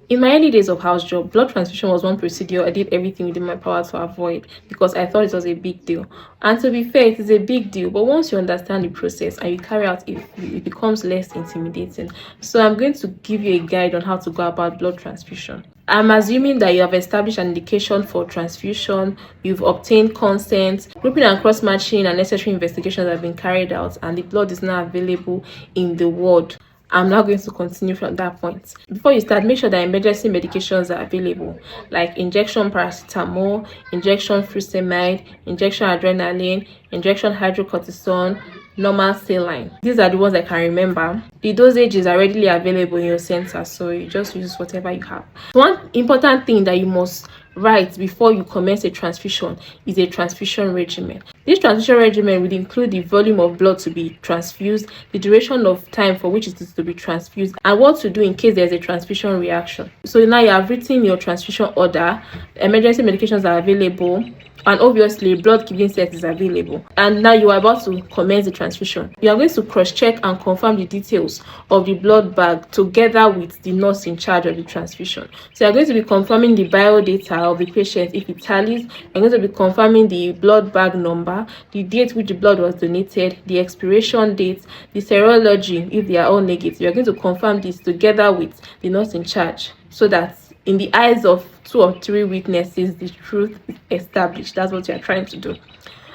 In my early days of house job, blood transfusion was one procedure I did everything within my power to avoid because I thought it was a big deal. And to be fair, it is a big deal, but once you understand the process and you carry out it becomes less intimidating. So I'm going to give you a guide on how to go about blood transfusion. I'm assuming that you have established an indication for transfusion, you've obtained consent, grouping and cross-matching and necessary investigations have been carried out, and the blood is now available in the ward. I'm now going to continue from that point. Before you start, make sure that emergency medications are available, like injection paracetamol, injection furosemide, injection adrenaline, injection hydrocortisone, normal saline. These are the ones I can remember. The dosages are readily available in your center, so you just use whatever you have. One important thing that you must write before you commence a transfusion is a transfusion regimen. This transfusion regimen will include the volume of blood to be transfused, the duration of time for which it is to be transfused, and what to do in case there's a transfusion reaction. So now you have written your transfusion order, emergency medications are available, and obviously blood giving set is available, and now you are about to commence the transfusion. You are going to cross-check and confirm the details of the blood bag together with the nurse in charge of the transfusion. So you are going to be confirming the bio data of the patient if it tallies. You're going to be confirming the blood bag number, the date which the blood was donated, the expiration date, the serology if they are all negative. You're going to confirm this together with the nurse in charge so that in the eyes of 2 or 3 witnesses, the truth is established. That's what you are trying to do.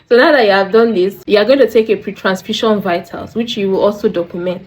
So now that you have done this, you are going to take a pre-transfusion vitals, which you will also document,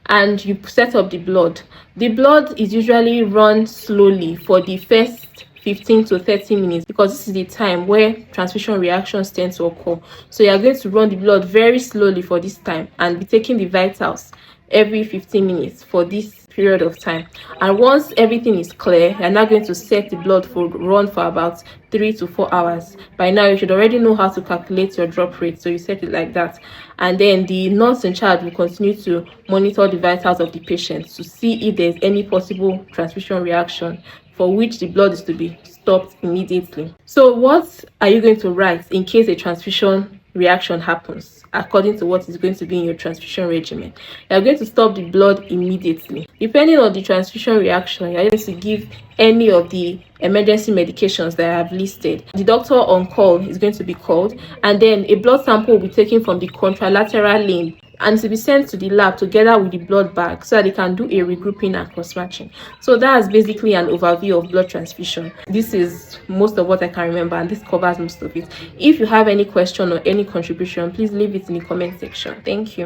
and you set up the blood. The blood is usually run slowly for the first 15 to 30 minutes because this is the time where transfusion reactions tend to occur. So you are going to run the blood very slowly for this time and be taking the vitals every 15 minutes for this period of time. And once everything is clear, you're now going to set the blood for run for about 3 to 4 hours. By now you should already know how to calculate your drop rate, so you set it like that, and then the nurse in charge will continue to monitor the vitals of the patient to see if there's any possible transfusion reaction for which the blood is to be stopped immediately. So what are you going to write in case a transfusion reaction happens according to what is going to be in your transfusion regimen? You are going to stop the blood immediately. Depending on the transfusion reaction, you are going to give any of the emergency medications that I have listed. The doctor on call is going to be called, and then a blood sample will be taken from the contralateral limb and to be sent to the lab together with the blood bag so that they can do a regrouping and cross-matching. So that's basically an overview of blood transfusion. This is most of what I can remember, and this covers most of it. If you have any question or any contribution, please leave it in the comment section. Thank you.